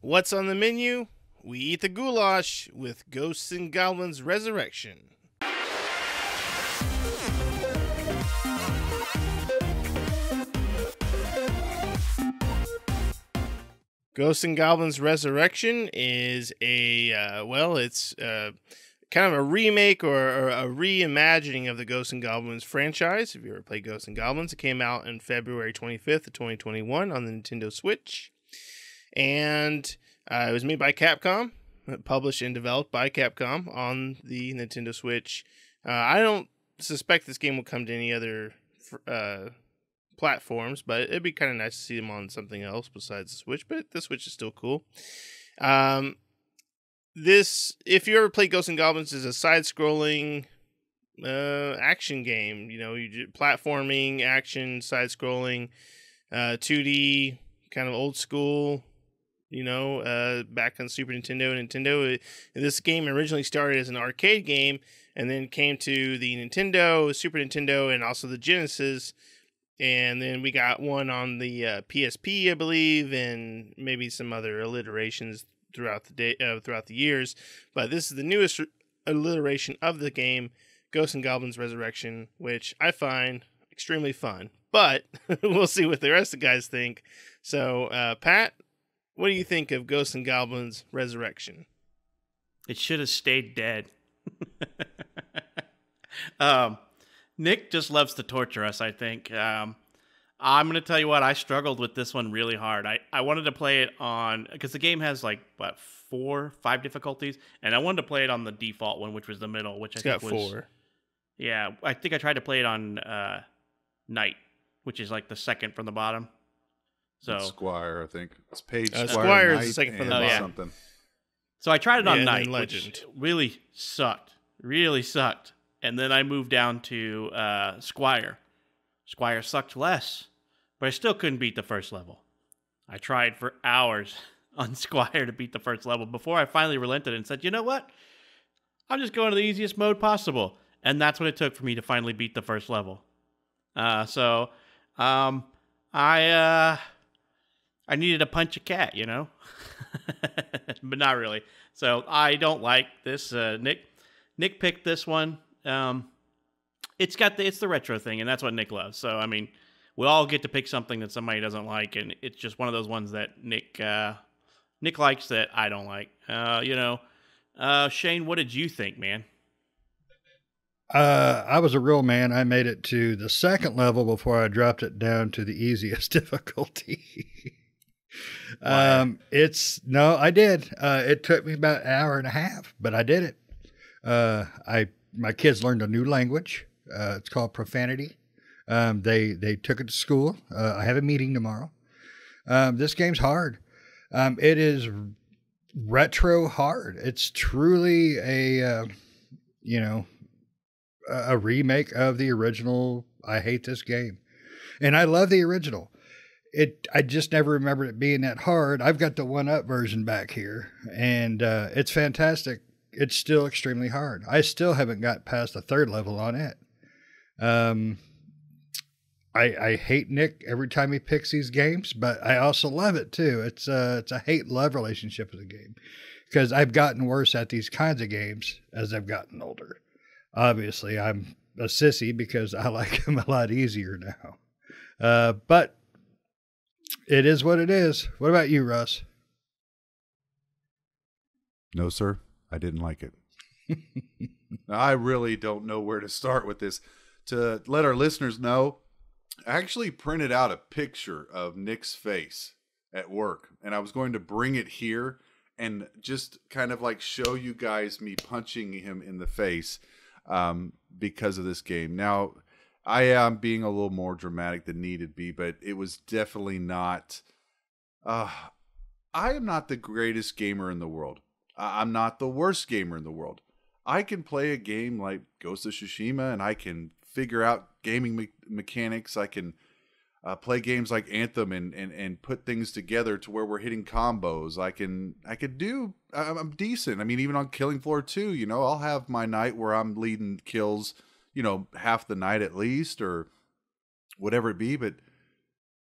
What's on the menu? We eat the goulash with Ghosts and Goblins Resurrection. Ghosts and Goblins Resurrection is it's kind of a remake or a reimagining of the Ghosts and Goblins franchise. If you ever played Ghosts and Goblins, it came out on February 25th of 2021 on the Nintendo Switch. And it was made by Capcom, published and developed by Capcom on the Nintendo Switch. I don't suspect this game will come to any other platforms, but it'd be kind of nice to see them on something else besides the Switch, but the Switch is still cool. This, if you ever played Ghosts and Goblins, is a side-scrolling action game. You know, you do platforming, action, side-scrolling, 2D, kind of old school, back on Super Nintendo. This game originally started as an arcade game and then came to the Nintendo, Super Nintendo, and also the Genesis. And then we got one on the PSP, I believe, and maybe some other alliterations throughout the years. But this is the newest alliteration of the game, Ghosts and Goblins Resurrection, which I find extremely fun. But we'll see what the rest of the guys think. So, Pat, what do you think of Ghosts and Goblins Resurrection? It should have stayed dead. Nick just loves to torture us, I think. I'm going to tell you what, I struggled with this one really hard. I wanted to play it on, because the game has 4, 5 difficulties, and I wanted to play it on the default one, which was the middle, which I think was 4. Yeah, I think I tried to play it on Night, which is the second from the bottom. So it's Squire, I think. It's Page Squire is the second from the bottom. Something. So I tried it on Night, Legend. Which really sucked. And then I moved down to Squire. Squire sucked less, but I still couldn't beat the first level. I tried for hours on Squire to beat the first level before I finally relented and said, you know what? I'm just going to the easiest mode possible. And that's what it took for me to finally beat the first level. I needed to punch a cat, but not really. So I don't like this. Nick picked this one. It's the retro thing, and that's what Nick loves. So I mean, we all get to pick something that somebody doesn't like, and it's just one of those ones that Nick likes that I don't like. Shane, what did you think, man? I was a real man. I made it to the second level before I dropped it down to the easiest difficulty. Wow. I did. It took me about an hour and a half, but I did it. My kids learned a new language. It's called profanity. They took it to school. I have a meeting tomorrow. This game's hard. It is retro hard. It's truly a remake of the original. I hate this game, and I love the original. I just never remembered it being that hard. I've got the 1-up version back here, and it's fantastic. It's still extremely hard. I still haven't got past the 3rd level on it. I hate Nick every time he picks these games, but I also love it too. It's a hate-love relationship with the game, because I've gotten worse at these kinds of games as I've gotten older. Obviously, I'm a sissy because I like them a lot easier now. But it is what it is. What about you, Russ? No, sir. I didn't like it. I really don't know where to start with this. To let our listeners know, I actually printed out a picture of Nick's face at work, and I was going to bring it here and just kind of show you guys me punching him in the face because of this game. Now, I am being a little more dramatic than needed be, but it was definitely not... I am not the greatest gamer in the world. I'm not the worst gamer in the world. I can play a game like Ghost of Tsushima, and I can figure out gaming mechanics. I can play games like Anthem and put things together to where we're hitting combos. I'm decent. I mean, even on Killing Floor 2, I'll have my night where I'm leading kills, half the night at least, or whatever it be. But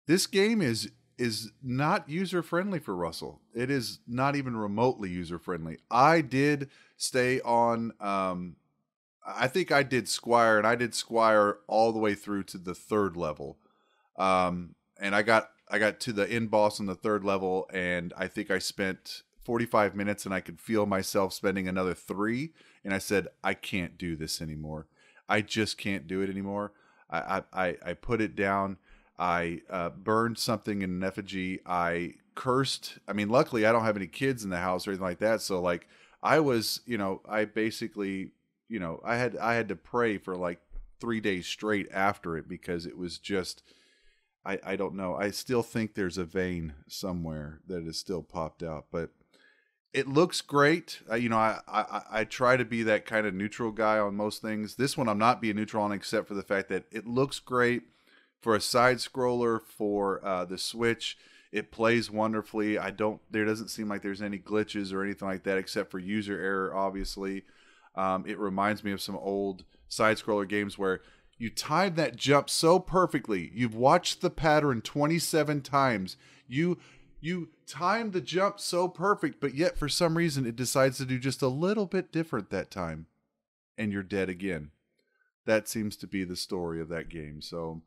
this game is is not user friendly for Russell. It is not even remotely user friendly. I did stay on. I think I did Squire, and I did Squire all the way through to the 3rd level. And I got to the end boss on the 3rd level, and I think I spent 45 minutes, and I could feel myself spending another 3. And I said, I can't do this anymore. I just can't do it anymore. I put it down. I burned something in an effigy. I cursed. I mean, luckily I don't have any kids in the house or anything like that. So like I was, I basically, I had to pray for like 3 days straight after it, because it was just, I don't know. I still think there's a vein somewhere that is still popped out, but it looks great. I try to be that kind of neutral guy on most things. This one I'm not being neutral on, except for the fact that it looks great for a side scroller for the Switch. It plays wonderfully. There doesn't seem like there's any glitches or anything like that, except for user error, obviously. It reminds me of some old side scroller games where you time that jump so perfectly. You've watched the pattern 27 times. You time the jump so perfect, but yet for some reason it decides to do just a little bit different that time, and you're dead again. That seems to be the story of that game. So,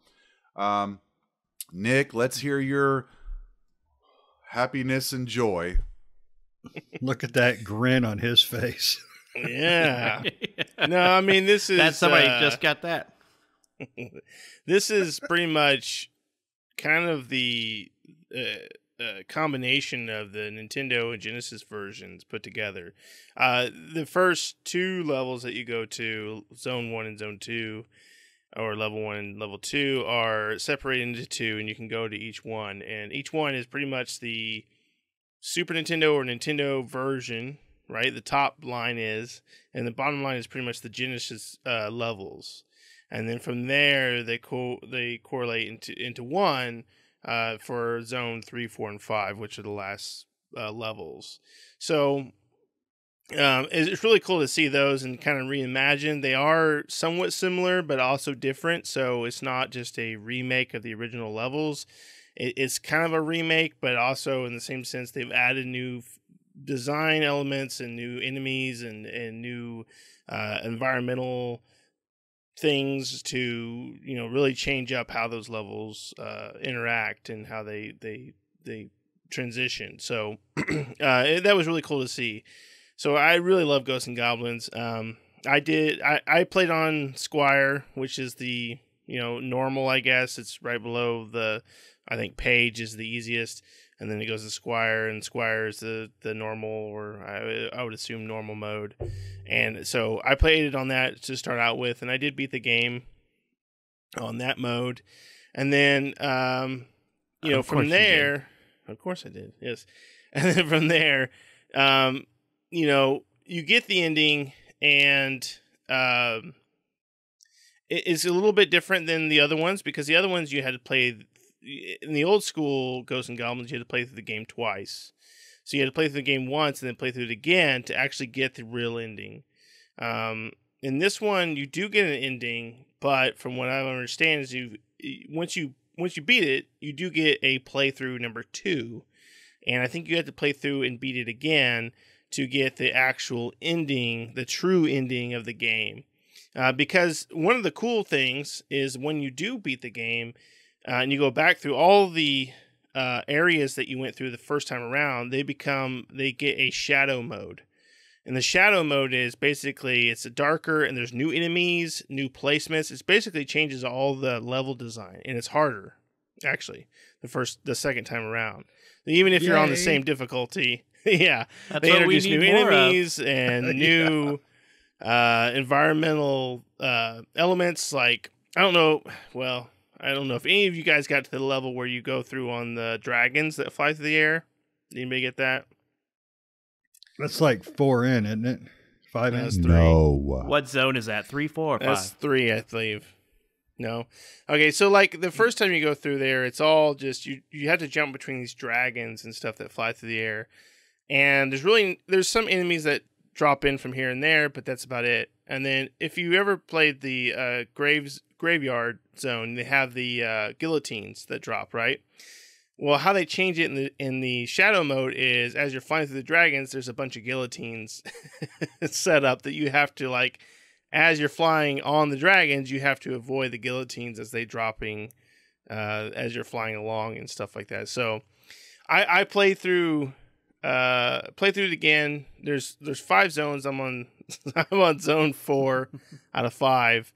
Nick, let's hear your happiness and joy. Look at that grin on his face. Yeah. No, I mean, this is... That somebody just got that. This is pretty much kind of the combination of the Nintendo and Genesis versions put together. The first 2 levels that you go to, Zone 1 and Zone 2, or Level 1 and Level 2, are separated into 2, and you can go to each one. And each one is pretty much the Super Nintendo or Nintendo version, right? The top line is, and the bottom line is pretty much the Genesis levels. And then from there, they correlate into one for Zone 3, 4, and 5, which are the last levels. So it's really cool to see those and kind of reimagine. They are somewhat similar, but also different. So it's not just a remake of the original levels. It's kind of a remake, but also in the same sense, they've added new design elements and new enemies and new environmental things to, really change up how those levels interact and how they transition. So that was really cool to see. So I really love Ghosts and Goblins. I played on Squire, which is the normal, I guess. It's right below I think Page is the easiest, and then it goes to Squire, and Squire is the normal, or I would assume normal mode. And so I played it on that to start out with, and I did beat the game on that mode. And then from there, of course I did, yes. And then from there, you get the ending, and it's a little bit different than the other ones, because the other ones you had to play in the old school Ghosts and Goblins. You had to play through the game twice, so you had to play through the game once and then play through it again to actually get the real ending. In this one, you do get an ending, but from what I understand is once you beat it, you do get a playthrough number 2, and I think you have to play through and beat it again to get the actual ending, the true ending of the game. Because one of the cool things is when you do beat the game and you go back through all the areas that you went through the first time around, they get a shadow mode. And the shadow mode is basically, it's darker and there's new enemies, new placements. It basically changes all the level design, and it's harder, actually, the second time around. Even if you're on the same difficulty, yeah. They introduce new enemies and new environmental elements. Like, I don't know if any of you guys got to the level where you go through on the dragons that fly through the air. Anybody get that? That's like 4 in, isn't it? 5 in? That's 3. No. What zone is that? 3, 4, or 5? That's 3, I believe. No. Okay, so like the first time you go through there, it's all just you have to jump between these dragons and stuff that fly through the air. And there's some enemies that drop in from here and there, but that's about it. And then if you ever played the graveyard zone, they have the guillotines that drop, right? Well, how they change it in the shadow mode is as you're flying through the dragons, there's a bunch of guillotines set up that you have to like. As you're flying on the dragons, you have to avoid the guillotines as they dropping as you're flying along and stuff like that. So I played through it again. There's 5 zones. I'm on zone 4 out of 5.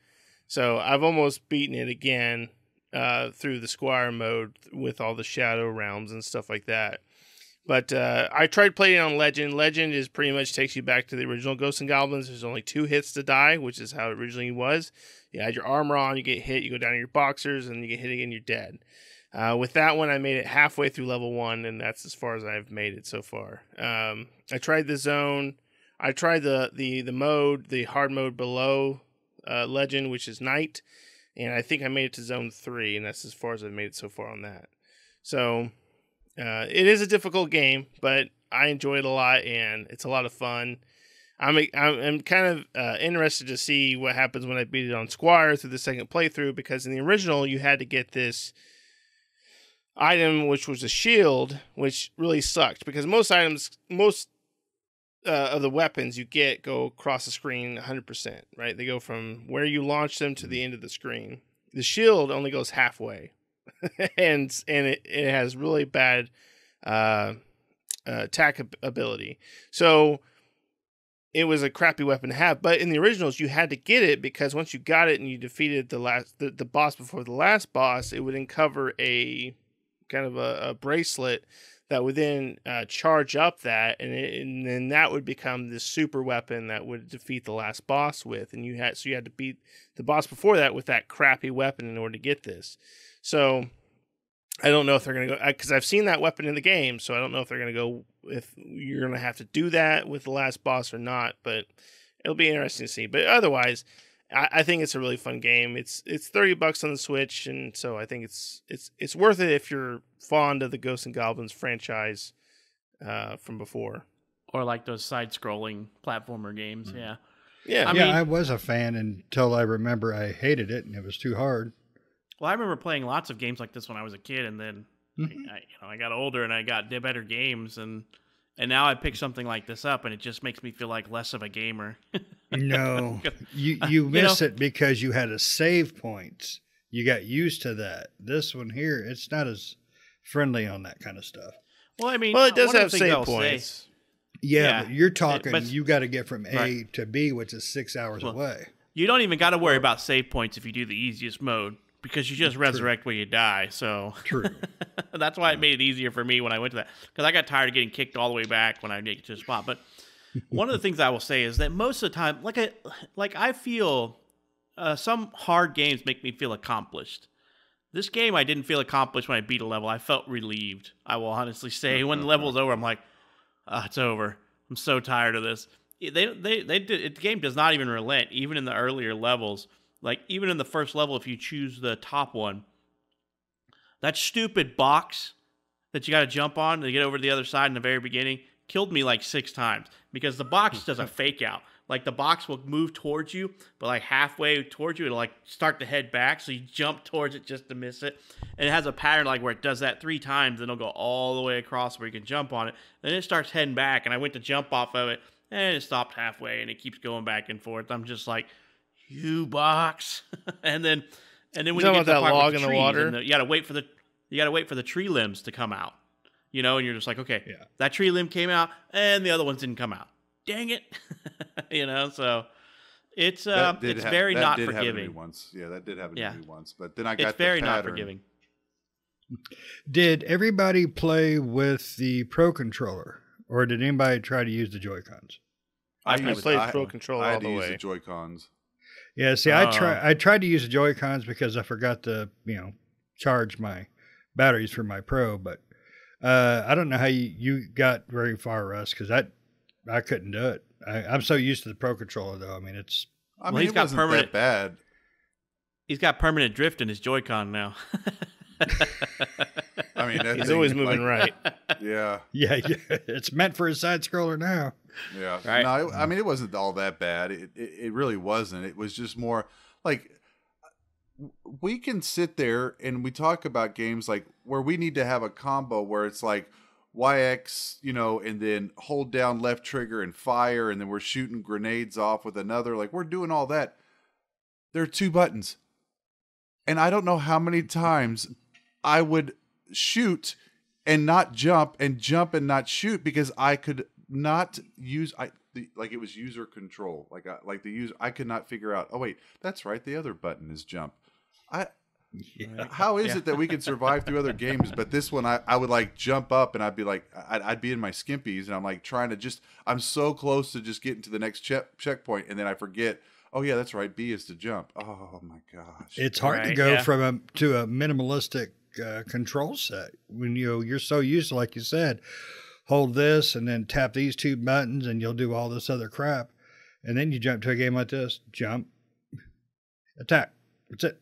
So I've almost beaten it again through the Squire mode with all the shadow realms and stuff like that. But I tried playing on Legend. Legend is pretty much takes you back to the original Ghosts and Goblins. There's only 2 hits to die, which is how it originally was. You had your armor on, you get hit, you go down to your boxers, and you get hit again, you're dead. With that one, I made it halfway through level 1, and that's as far as I've made it so far. I tried the zone. I tried the mode, the hard mode below Legend, which is Night, and I think I made it to zone 3, and that's as far as I've made it so far on that. So it is a difficult game, but I enjoy it a lot, and it's a lot of fun. I'm kind of interested to see what happens when I beat it on Squire through the second playthrough, because in the original you had to get this item, which was a shield, which really sucked because most of the weapons you get go across the screen 100%, right? They go from where you launch them to the end of the screen. The shield only goes halfway, and it has really bad attack ability. So it was a crappy weapon to have. But in the originals, you had to get it because once you got it and you defeated the boss before the last boss, it would uncover a kind of a bracelet that would then charge up that, and then that would become this super weapon that would defeat the last boss with. And you had to beat the boss before that with that crappy weapon in order to get this. So I don't know if they're going to go, because I've seen that weapon in the game, so I don't know if they're going to go, if you're going to have to do that with the last boss or not, but it'll be interesting to see. But otherwise, I think it's a really fun game. It's $30 on the Switch, and so I think it's worth it if you're fond of the Ghosts and Goblins franchise from before, or like those side-scrolling platformer games. Mm-hmm. Yeah, yeah. I was a fan until I remember I hated it and it was too hard. Well, I remember playing lots of games like this when I was a kid, and then I got older and I got better games, and now I pick something like this up, and it just makes me feel like less of a gamer. No, you miss it because you had a save points. You got used to that. This one here, it's not as friendly on that kind of stuff. Well, I mean, it does one of have the things save I'll points. say- Yeah, but you're talking, but- you got to get from A Right. to B, which is 6 hours Well, away. You don't even got to worry about save points if you do the easiest mode, because you just resurrect where you die. So True. that's why it made it easier for me when I went to that, because I got tired of getting kicked all the way back when I make it to a spot. But one of the things I will say is that most of the time, I feel some hard games make me feel accomplished. This game, I didn't feel accomplished when I beat a level. I felt relieved. I will honestly say, when the level's over, I'm like, it's over. I'm so tired of this. The game does not even relent, even in the earlier levels. Like, even in the first level, if you choose the top one, that stupid box that you got to jump on to get over to the other side in the very beginning killed me like 6 times, because the box does a fake out. Like, the box will move towards you, but like halfway towards you, it'll like start to head back, so you jump towards it just to miss it. And it has a pattern like where it does that 3 times, then it'll go all the way across where you can jump on it. Then it starts heading back, and I went to jump off of it, and it stopped halfway, and it keeps going back and forth. I'm just like, you box. and then when you get to the part log with in the trees, water? and you gotta wait for the tree limbs to come out. You know, and you're just like, okay, Yeah. that tree limb came out, and the other ones didn't come out. Dang it. You know, so it's very not forgiving. Yeah, that did happen to me once. But then I got It's very the not pattern. forgiving. Did everybody play with the Pro Controller, or did anybody try to use the Joy-Cons? I played Pro Controller I all had the to use way. the Joy-Cons. Yeah, see, I tried to use the Joy-Cons because I forgot to, charge my batteries for my Pro, but I don't know how you got very far, Russ, because I couldn't do it. I'm so used to the Pro Controller, though. I mean, He's he's got wasn't permanent- that bad. He's got permanent drift in his Joy-Con now. I mean, that He's thing, always moving right. Yeah, yeah, it's meant for a side scroller now. yeah. Right. No, I mean, it wasn't all that bad. It really wasn't. It was just more like we can sit there and we talk about games like where we need to have a combo where it's like YX, and then hold down left trigger and fire, and then we're shooting grenades off with another. Like, we're doing all that. There are 2 buttons. And I don't know how many times I would shoot and not jump and not shoot because I could not use it was user control. I could not figure out, oh wait, that's right, the other button is jump. How is it that we can survive through other games, but this one I would like jump up and I'd be like I'd be in my skimpies and I'm like trying to I'm so close to just getting to the next checkpoint and then I forget, oh yeah, that's right, B is to jump. Oh my gosh. It's hard to go from to a minimalistic control set when you're so used to, like you said, hold this and then tap these 2 buttons and you'll do all this other crap. And then you jump to a game like this, jump, attack. That's it.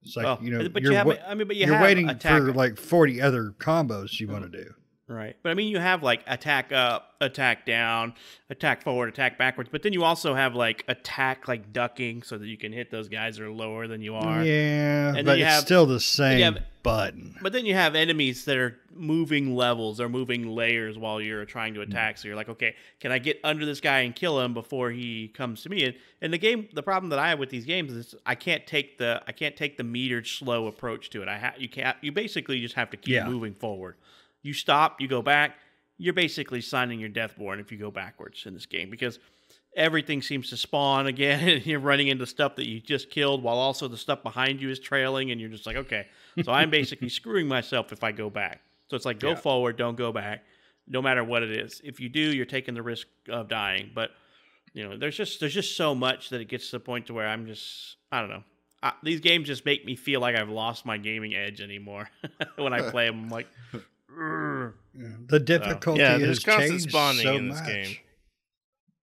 It's like, but you're waiting for like 40 other combos you want to do. Right. But I mean, you have like attack up, attack down, attack forward, attack backwards. But then you also have like attack, like ducking, so that you can hit those guys that are lower than you are. Yeah, and but it's still the same button. But then you have enemies that are moving levels or moving layers while you're trying to attack. So you're like, okay, can I get under this guy and kill him before he comes to me? And the problem that I have with these games is I can't take the metered slow approach to it. You basically just have to keep moving forward. You stop, you go back, you're basically signing your deathborn if you go backwards in this game because everything seems to spawn again and you're running into stuff that you just killed while also the stuff behind you is trailing and you're just like, okay, so I'm basically screwing myself if I go back. So it's like go forward, don't go back, no matter what it is. If you do, you're taking the risk of dying. But, there's just so much that it gets to the point to where I don't know. These games just make me feel like I've lost my gaming edge anymore when I play them. I'm like... The difficulty there's is constant changed spawning so in this much. game.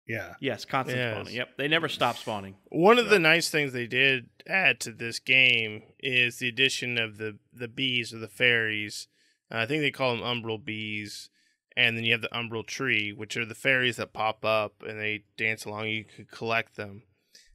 Yeah. Yes, constant spawning. Yep, they never stop spawning. One of the nice things they did add to this game is the addition of the bees or the fairies. I think they call them umbral bees. And then you have the umbral tree, which are the fairies that pop up and they dance along. You can collect them.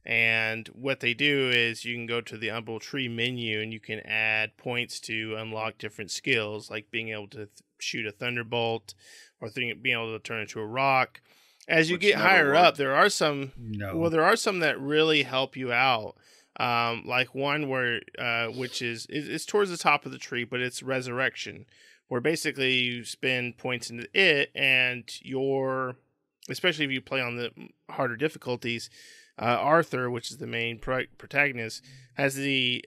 And what they do is you can go to the umbral tree menu and you can add points to unlock different skills, like being able to shoot a thunderbolt or being able to turn into a rock. As you get higher up, there are some. There are some that really help you out. Like one where, which is it's towards the top of the tree, but it's Resurrection, where basically you spend points into it, and especially if you play on the harder difficulties. Arthur, which is the main protagonist, has a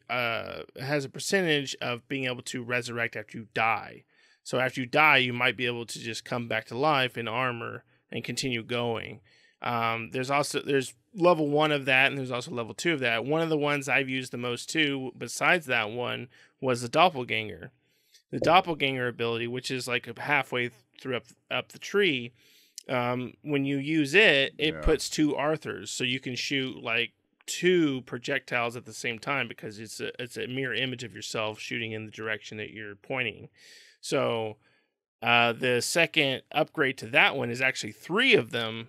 percentage of being able to resurrect after you die. So after you die, you might be able to just come back to life in armor and continue going. There's level 1 of that, and there's also level 2 of that. One of the ones I've used the most too, besides that one, was the doppelganger. The doppelganger ability, which is like halfway through up the tree. When you use it puts 2 Arthurs, so you can shoot like 2 projectiles at the same time because it's a mirror image of yourself shooting in the direction that you're pointing. So the second upgrade to that one is actually 3 of them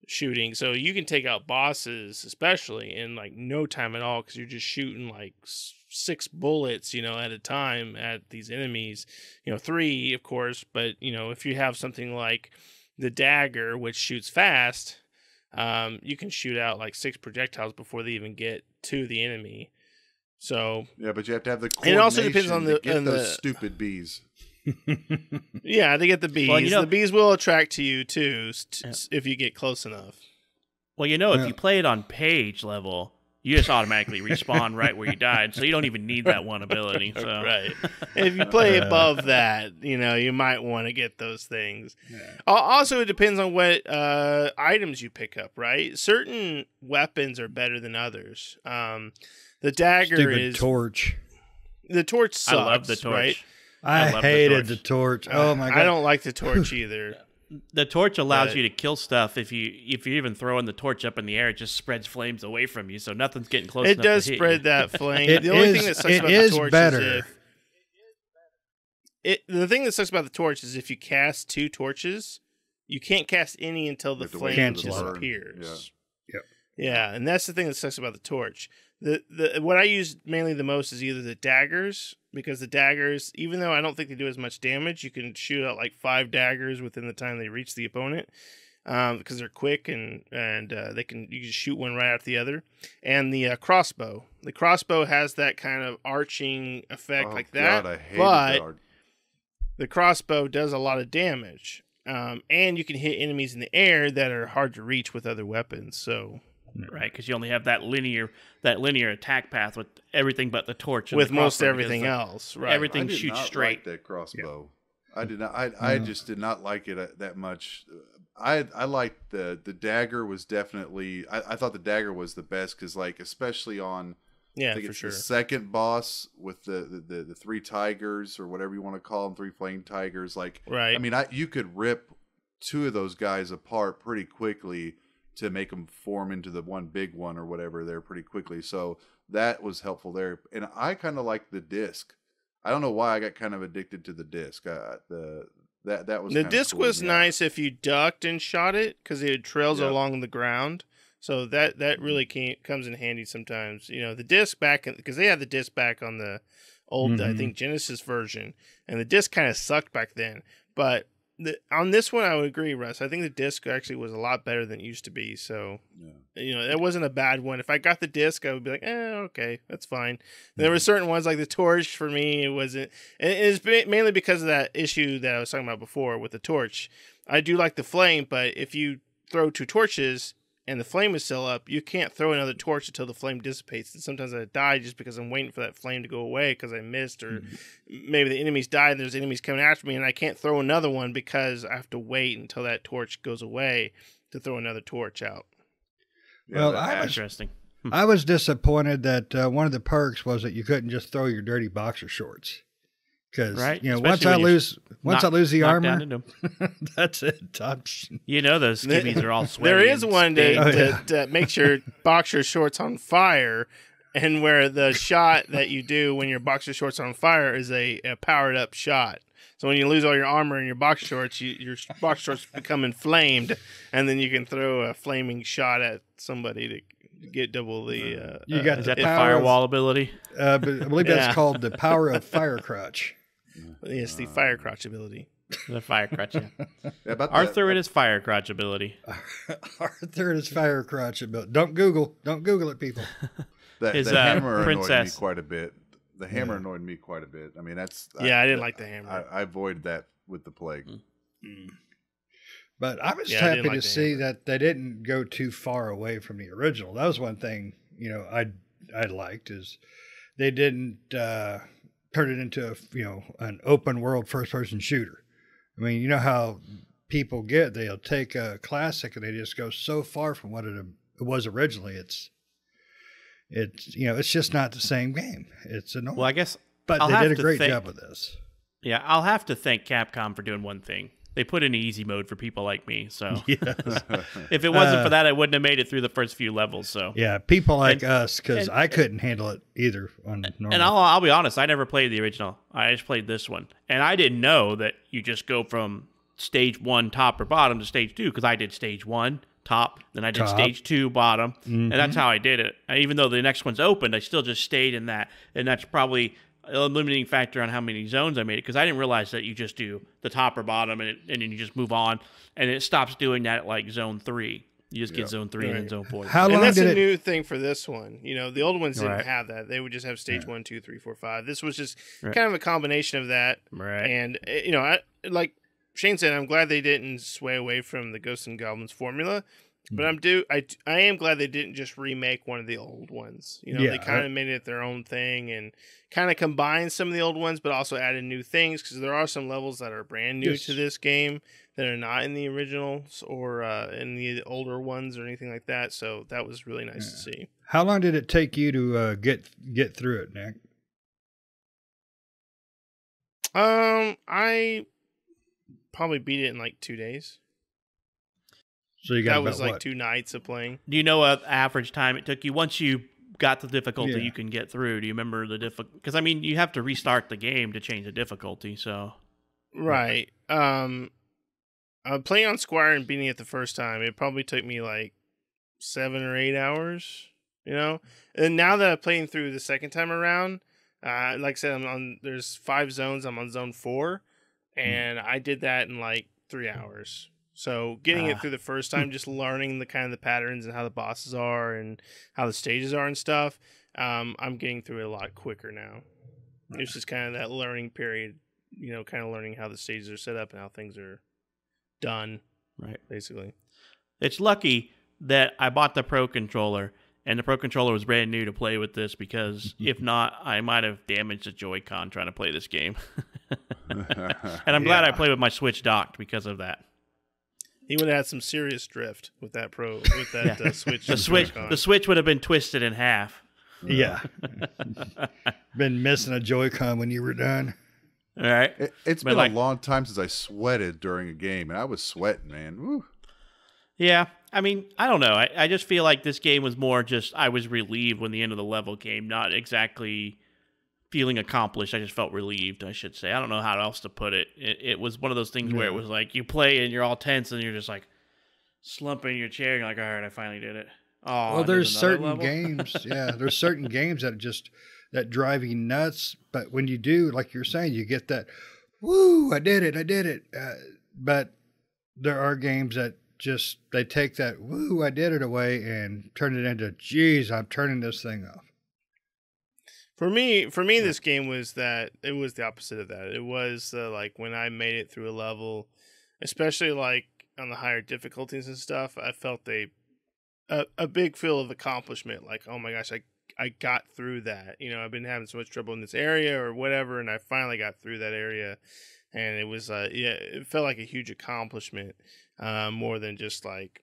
shooting, so you can take out bosses, especially in like no time at all, because you're just shooting like 6 bullets, at a time at these enemies. 3, of course, but if you have something like the dagger, which shoots fast, you can shoot out like 6 projectiles before they even get to the enemy. So but you have to have the coordination. And it also depends on those stupid bees. Yeah, they get the bees. Well, the bees will attract to you too if you get close enough. Well, if you play it on page level, you just automatically respawn right where you died, so you don't even need that one ability. So. Right. If you play above that, you might want to get those things. Yeah. Also, it depends on what items you pick up, right? Certain weapons are better than others. The dagger is... torch. The torch sucks, I love the torch. Right? I hated the torch. Oh, my God. I don't like the torch either. The torch allows you to kill stuff. If you're even throwing the torch up in the air, it just spreads flames away from you, so nothing's getting close enough to hit you. It does spread that flame. The only thing that sucks about the torch is the thing that sucks about the torch is if you cast 2 torches, you can't cast any until the flame disappears. Yep. Yeah, and that's the thing that sucks about the torch. The what I use mainly the most is either the daggers, because the daggers, even though I don't think they do as much damage, you can shoot out like 5 daggers within the time they reach the opponent, because they're quick and you can shoot one right after the other. And the crossbow. The crossbow has that kind of arching effect like that. God, I hated but the crossbow does a lot of damage. And you can hit enemies in the air that are hard to reach with other weapons. So right, because you only have that linear attack path with everything but the torch. And with the most crossbow, everything else, right? Everything I did shoots not straight. Like that crossbow. Yeah. I did not. I just did not like it that much. I liked the dagger was definitely. I thought the dagger was the best because like especially on. Yeah, I think for it's sure. The second boss with the 3 tigers or whatever you want to call them, 3 flame tigers. Like, right. I mean, you could rip 2 of those guys apart pretty quickly to make them form into the one big one or whatever there pretty quickly. So that was helpful there. And I kind of like the disc. I don't know why I got kind of addicted to the disc. That was the kinda disc cool was to me. nice if you ducked and shot it because it trails Yep. along the ground. So that really comes in handy sometimes. You know, the disc back because they had the disc back on the old I think Genesis version, and the disc kind of sucked back then. But on this one, I would agree, Russ. I think the disc actually was a lot better than it used to be. So, you know, it wasn't a bad one. If I got the disc, I would be like, okay, that's fine. There were certain ones like the torch for me. It wasn't, and it's mainly because of that issue that I was talking about before with the torch. I do like the flame, but if you throw 2 torches and the flame is still up, you can't throw another torch until the flame dissipates. And sometimes I die just because I'm waiting for that flame to go away because I missed, or maybe the enemies died and there's enemies coming after me and I can't throw another one because I have to wait until that torch goes away to throw another torch out. Well, Interesting. I was disappointed that one of the perks was that you couldn't just throw your dirty boxer shorts. Because Right, you know, especially once I lose the knock armor, down into 'em. that's it. You know those skivvies are all sweaty. There is and one stained. that makes your boxer shorts on fire, and where the shot that you do when your boxer shorts are on fire is a powered up shot. So when you lose all your armor and your boxer shorts, your boxer shorts become inflamed, and then you can throw a flaming shot at somebody to get double the. You got Is the that the power firewall ability? But I believe that's called the power of fire crotch. Yes, the fire crotch ability. The fire crotch. Yeah. Yeah, about Arthur and his fire crotch ability. Arthur is fire crotch ability. Don't Google it, people. His, the hammer annoyed me princess. quite a bit. The hammer annoyed me quite a bit. I mean, that's I didn't like the hammer. I avoided that with the plague. But I was I happy didn't to like the see hammer. that they didn't go too far away from the original. That was one thing, you know, I liked is they didn't turn it into an open world first person shooter. I mean, you know how people get, they'll take a classic and they just go so far from what it was originally. It's just not the same game. It's annoying. Well, I guess but I'll they have did a to great think- job with this. Yeah, I'll have to thank Capcom for doing one thing. They put in easy mode for people like me. So Yes. if it wasn't for that, I wouldn't have made it through the first few levels. So Yeah, people like us, because and- I couldn't handle it either on normal. and I'll be honest, I never played the original. I just played this one, and I didn't know that you just go from stage 1 top or bottom to stage 2 because I did stage 1 top, then I did Top. stage 2 bottom, and that's how I did it. And even though the next one's opened, I still just stayed in that, and that's probably a limiting factor on how many zones I made it because I didn't realize that you just do the top or bottom and then you just move on, and it stops doing that at like zone 3. You just get zone 3 and then zone 4. How And long that's did a it? new thing for this one. You know, the old ones didn't Right. have that. They would just have stage 1, 2, 3, 4, 5. This was just Right. kind of a combination of that. Right. And, you know, like Shane said, I'm glad they didn't sway away from the Ghosts and Goblins formula. But I am glad they didn't just remake one of the old ones. You know, Yeah, they kind of made it their own thing and kind of combined some of the old ones, but also added new things because there are some levels that are brand new Yes. to this game that are not in the originals or in the older ones or anything like that. So that was really nice to see. How long did it take you to get through it, Nick? I probably beat it in like 2 days. So you got That about was like what? 2 nights of playing. Do you know what average time it took you once you got the difficulty Yeah. you can get through? Do you remember the difficulty? Because I mean, you have to restart the game to change the difficulty. So Right. Playing on Squire and beating it the first time, it probably took me like 7 or 8 hours, you know. And now that I'm playing through the second time around, like I said, there's 5 zones. I'm on zone 4, and I did that in like 3 hours. So getting it through the first time, just learning the kind of the patterns and how the bosses are and how the stages are and stuff, I'm getting through it a lot quicker now. It's just kind of that learning period, you know, kind of learning how the stages are set up and how things are done, Right. basically. It's lucky that I bought the Pro Controller, and the Pro Controller was brand new to play with this, because if not, I might have damaged the Joy-Con trying to play this game. And I'm glad I played with my Switch docked because of that. He would have had some serious drift with that Switch. The Switch would have been twisted in half. Yeah. Been missing a Joy-Con when you were done. All right. It's been a long time since I sweated during a game, and I was sweating, man. Woo. Yeah. I mean, I don't know. I just feel like this game was more just, I was relieved when the end of the level came, not exactly feeling accomplished. I just felt relieved, I should say. I don't know how else to put it. It was one of those things where it was like you play and you're all tense and you're just like slumping in your chair. And you're like, all right, I finally did it. Oh, well, there's certain games. Yeah, there's certain games that drive you nuts. But when you do, like you're saying, you get that, woo, I did it. But there are games that just, they take that, woo, I did it away and turn it into, geez, I'm turning this thing off. For me, this game was that it was the opposite of that. It was like when I made it through a level, especially like on the higher difficulties and stuff, I felt a big feel of accomplishment. Like, oh my gosh, I got through that. You know, I've been having so much trouble in this area or whatever, and I finally got through that area, and it was it felt like a huge accomplishment, more than just like,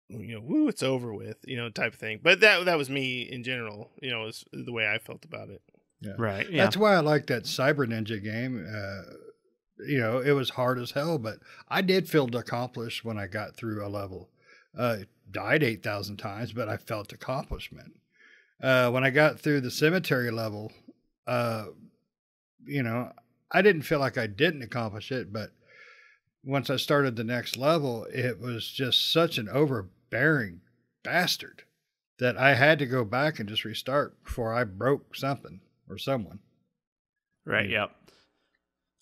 you know, woo, it's over with, you know, type of thing. But that was me in general, you know, is the way I felt about it. Yeah. Right. Yeah. That's why I like that Cyber Ninja game. You know, it was hard as hell, but I did feel accomplished when I got through a level. Died 8,000 times, but I felt accomplishment. When I got through the cemetery level, you know, I didn't feel like I didn't accomplish it, but once I started the next level, it was just such an overbearing bastard that I had to go back and just restart before I broke something or someone. Right. Yep.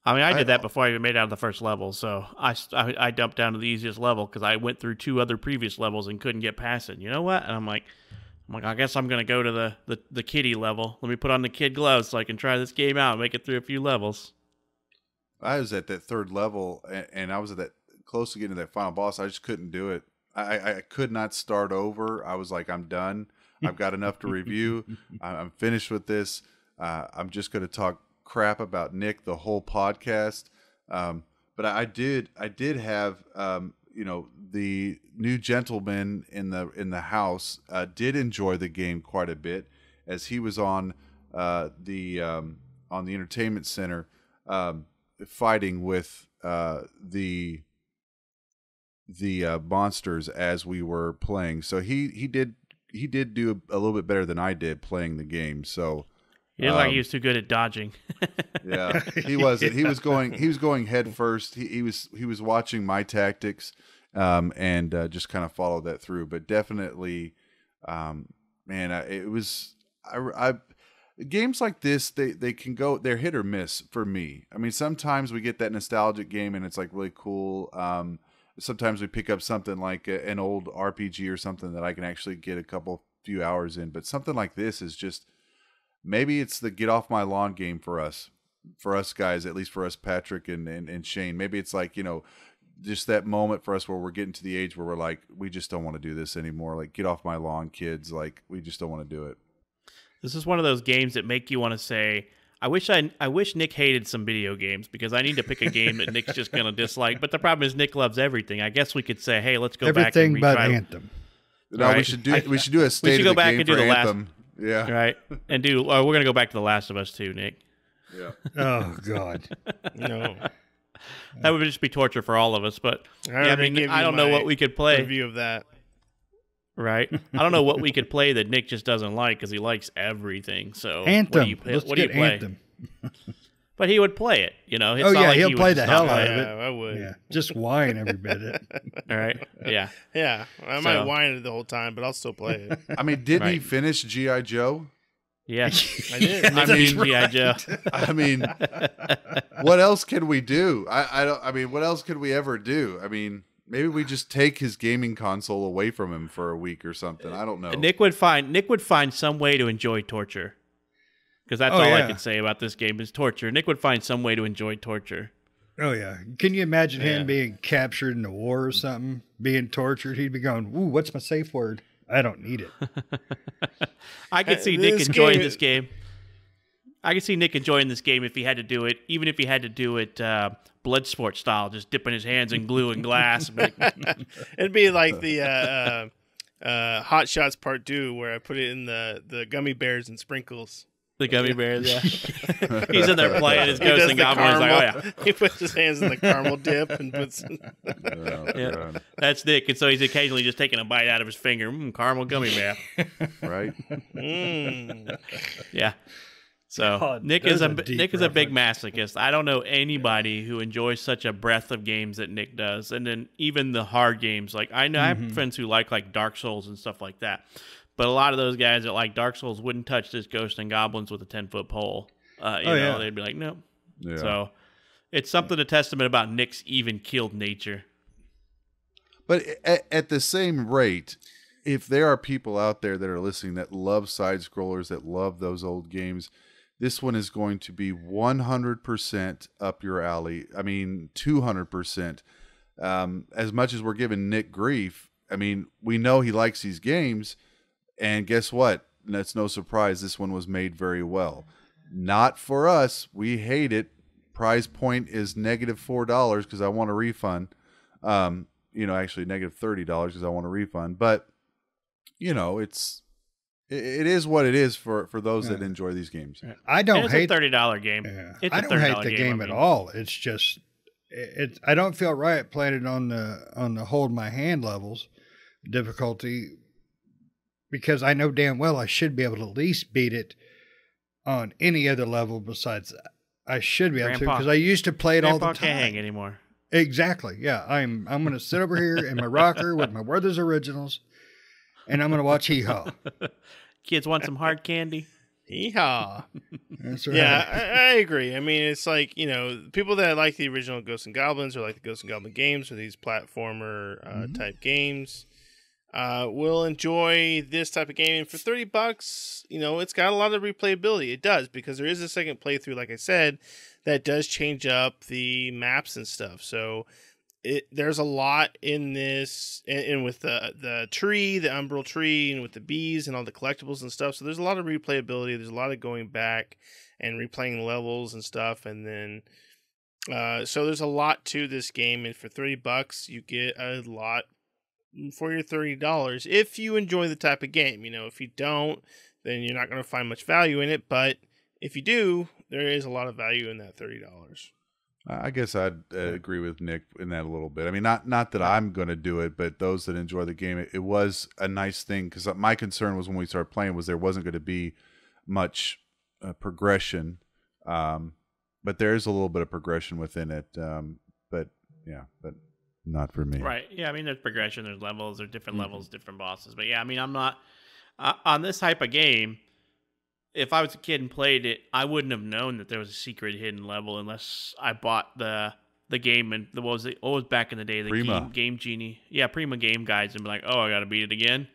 I mean, I did that before I even made it out of the first level. So I dumped down to the easiest level because I went through 2 other previous levels and couldn't get past it. You know what? And I'm like, I guess I'm going to go to the kiddie level. Let me put on the kid gloves so I can try this game out and make it through a few levels. I was at that 3rd level, and I was at that close to getting to that final boss. I just couldn't do it. I could not start over. I was like, I'm done. I've got enough to review. I'm finished with this. I'm just going to talk crap about Nick the whole podcast. But I did have, you know, the new gentleman in the house did enjoy the game quite a bit, as he was on the entertainment center. Fighting with the monsters as we were playing, so he did do a little bit better than I did playing the game. So he didn't like he was too good at dodging. Yeah, he wasn't. He was going head first. He was watching my tactics, and just kind of followed that through. But definitely, man, it was I. Games like this, they can go, they're hit or miss for me. I mean, sometimes we get that nostalgic game and it's like really cool. Sometimes we pick up something like an old RPG or something that I can actually get a few hours in. But something like this is just, maybe it's the get off my lawn game for us guys, at least for us, Patrick and Shane. Maybe it's like, you know, just that moment for us where we're getting to the age where we're like, we just don't want to do this anymore. Like, get off my lawn, kids. Like, we just don't want to do it. This is one of those games that make you want to say, I wish Nick hated some video games, because I need to pick a game that Nick's just going to dislike. But the problem is Nick loves everything. I guess we could say, hey, let's go back and retry. Everything but Anthem. No, right? we should do a state of the game for Anthem. Yeah. Right. And we're going to go back to The Last of Us too, Nick. Yeah. Oh God. No. That would just be torture for all of us. But I don't know what we could play. Review of that. Right. I don't know what we could play that Nick just doesn't like, because he likes everything. So Anthem. What do you play? Anthem. but he would play it. It's Oh not yeah, like he'll he would play just the not hell play out it. of it. I would. Yeah, just whine every bit. All right. Yeah. Yeah, I might whine it the whole time, but I'll still play it. I mean, didn't he Right. finish G.I. Joe? Yes. I did. Nick beat G.I. Joe. I mean, what else can we do? I don't. I mean, what else could we ever do? I mean, maybe we just take his gaming console away from him for a week or something. I don't know. Nick would find some way to enjoy torture. Because that's all I can say about this game is torture. Nick would find some way to enjoy torture. Oh yeah, can you imagine him being captured in a war or something, being tortured? He'd be going, "Ooh, what's my safe word? I don't need it." I could see Nick enjoying this game. I could see Nick enjoying this game if he had to do it, even if he had to do it Bloodsport style, just dipping his hands in glue and glass. It'd be like the Hot Shots Part 2, where I put it in the gummy bears and sprinkles. The gummy bears, yeah. He's in there playing his Ghosts and Goblins. Like, oh yeah. He puts his hands in the caramel dip and puts. Yeah, that's Nick, and so he's occasionally just taking a bite out of his finger. Caramel gummy bear. Right? Yeah. So God, Nick is a reference. big masochist. I don't know anybody who enjoys such a breadth of games that Nick does, and then even the hard games. Like I know I have friends who like Dark Souls and stuff like that. But a lot of those guys that like Dark Souls wouldn't touch this Ghosts and Goblins with a 10-foot pole. They'd be like, nope. Yeah. So it's something a testament about Nick's even-keeled nature. But at the same rate, if there are people out there that are listening that love side-scrollers, that love those old games, this one is going to be 100% up your alley. I mean, 200%. As much as we're giving Nick grief, I mean, we know he likes these games. And guess what? That's no surprise. This one was made very well. Not for us. We hate it. Prize point is -$4 because I want a refund. Actually -$30 because I want a refund. But, it is what it is for those that enjoy these games. I don't it's hate a $30 game. Yeah. It's I a don't $30 hate the game at all. It's just I don't feel right playing it on the hold my hand levels difficulty, because I know damn well I should be able to at least beat it on any other level besides that. I should be able to, because I used to play it all the time. Can't hang anymore. Exactly. Yeah, I'm going to sit over here in my rocker with my Werther's Originals, and I'm going to watch Hee Haw. Kids want some hard candy? Yeehaw. That's right. Yeah, I agree. I mean, it's like, people that like the original Ghosts and Goblins or like the Ghosts and Goblin games or these platformer type games will enjoy this type of game. And for $30, it's got a lot of replayability. It does, because there is a second playthrough, like I said, that does change up the maps and stuff. So there's a lot in this, and with the tree, the umbral tree, and with the bees and all the collectibles and stuff. So there's a lot of replayability. There's a lot of going back and replaying levels and stuff. And then, so there's a lot to this game. And for $30, you get a lot for your $30 if you enjoy the type of game. If you don't, then you're not going to find much value in it. But if you do, there is a lot of value in that $30. I guess I'd agree with Nick in that a little bit. I mean, not that I'm going to do it, but those that enjoy the game, it was a nice thing, because my concern was when we started playing was there wasn't going to be much progression, but there is a little bit of progression within it. But not for me. Right. Yeah, I mean, there's progression, there's levels, there's different levels, different bosses. But yeah, I mean, I'm not on this type of game. If I was a kid and played it, I wouldn't have known that there was a secret hidden level unless I bought the game and what was back in the day, the Prima. Game Genie. Yeah, Prima game guides, and be like, oh, I got to beat it again.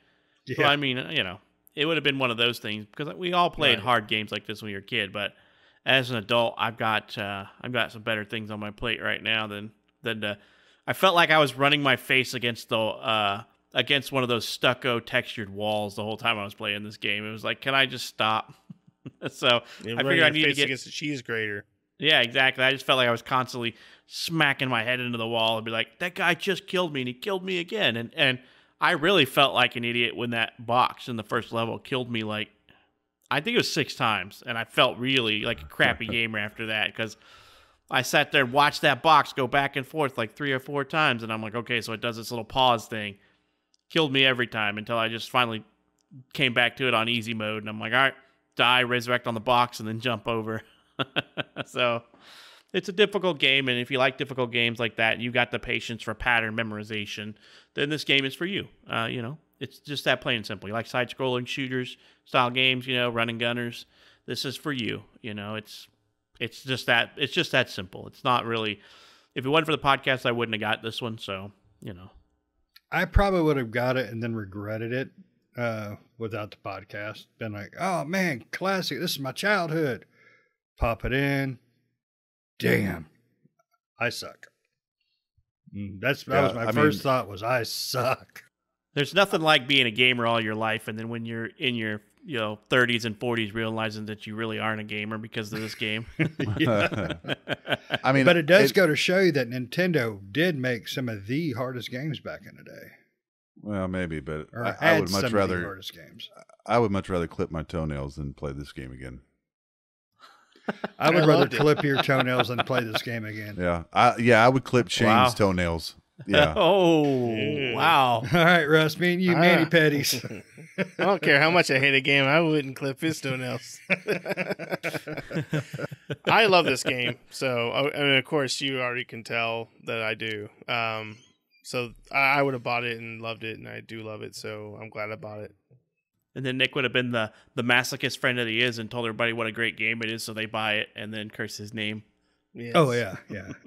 Yeah. So, I mean, it would have been one of those things, because we all played hard games like this when you were a kid. But as an adult, I've got some better things on my plate right now than I felt like I was running my face against against one of those stucco textured walls the whole time I was playing this game. It was like, can I just stop? So I figured I needed to get against the cheese grater. Yeah, exactly. I just felt like I was constantly smacking my head into the wall and be like, that guy just killed me and he killed me again. And I really felt like an idiot when that box in the first level killed me, like, I think it was 6 times. And I felt really like a crappy gamer after that, because I sat there and watched that box go back and forth like 3 or 4 times. And I'm like, okay, so it does this little pause thing. Killed me every time until I just finally came back to it on easy mode. And I'm like, all right, die, resurrect on the box, and then jump over. So it's a difficult game, and if you like difficult games like that, and you got the patience for pattern memorization, then this game is for you. It's just that plain and simple. You like side-scrolling shooters style games, running gunners. This is for you. It's just that simple. It's not really. If it wasn't for the podcast, I wouldn't have got this one. So I probably would have got it and then regretted it without the podcast. Been like, oh man, classic. This is my childhood. Pop it in. Damn, I suck. That was my first thought was I suck. There's nothing like being a gamer all your life, and then when you're in your 30s and 40s, realizing that you really aren't a gamer because of this game. But it does go to show you that Nintendo did make some of the hardest games back in the day. Well, maybe, but I would much rather hardest games. I would much rather clip my toenails than play this game again. I would rather clip your toenails than play this game again. Yeah, I would clip Shane's toenails. Yeah. Oh, wow. All right, Russ, me and you, Manny Petties. I don't care how much I hate a game. I wouldn't clip his toenails. I love this game. So, of course, you already can tell that I do. So I would have bought it and loved it, and I do love it. So I'm glad I bought it. And then Nick would have been the masochist friend that he is and told everybody what a great game it is, so they buy it and then curse his name. Yes. Oh, yeah.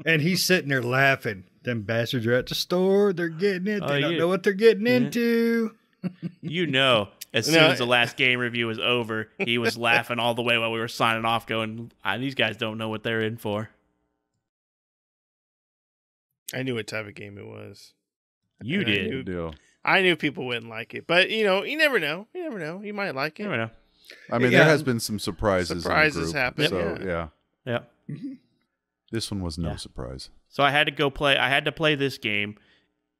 And he's sitting there laughing. Them bastards are at the store. They're getting it. They don't know what they're getting into. As soon as the last game review was over, he was laughing all the way while we were signing off going, these guys don't know what they're in for. I knew what type of game it was. You did. I knew people wouldn't like it. But, you never know. You might like it. You never know. I mean, there has been some surprises. Surprises happen. So, yeah. This one was no surprise. So I had to play this game.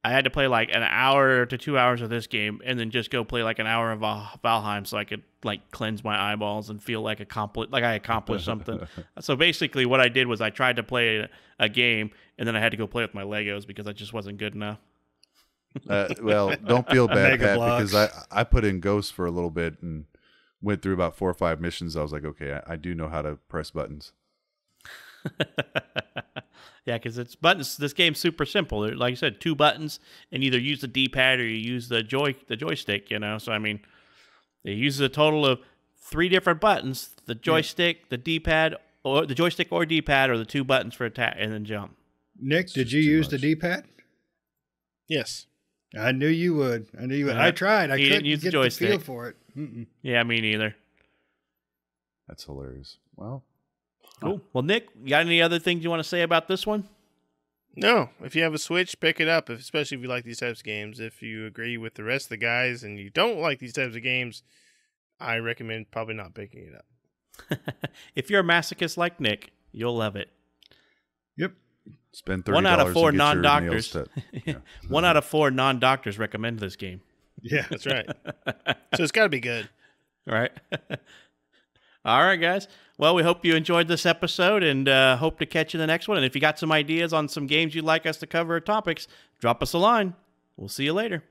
I had to play like an hour to 2 hours of this game and then just go play like an hour of Valheim so I could like cleanse my eyeballs and feel like I accomplished something. So basically what I did was I tried to play a game and then I had to go play with my Legos because I just wasn't good enough. Well, don't feel bad, Pat, because I put in Ghosts for a little bit and went through about 4 or 5 missions. I was like, okay, I do know how to press buttons. Yeah, because it's buttons. This game's super simple. Like I said, 2 buttons, and either use the D-pad or you use the joystick. So I mean, it uses a total of 3 different buttons: the joystick, the D-pad, or the joystick or D-pad, or the 2 buttons for attack and then jump. Nick, did you use the D-pad? Yes. I knew you would. I tried. I couldn't use get the feel for it. Mm-mm. Yeah, me neither. That's hilarious. Well. Cool. Well, Nick, you got any other things you want to say about this one? No. If you have a Switch, pick it up, especially if you like these types of games. If you agree with the rest of the guys and you don't like these types of games, I recommend probably not picking it up. If you're a masochist like Nick, you'll love it. Yep. Spend $30 1 out of 4 to get non-doctors. your nails set. 1 out of 4 non-doctors recommend this game. Yeah, that's right. So it's got to be good. All right. All right, guys. Well, we hope you enjoyed this episode and hope to catch you in the next one. And if you got some ideas on some games you'd like us to cover or topics, drop us a line. We'll see you later.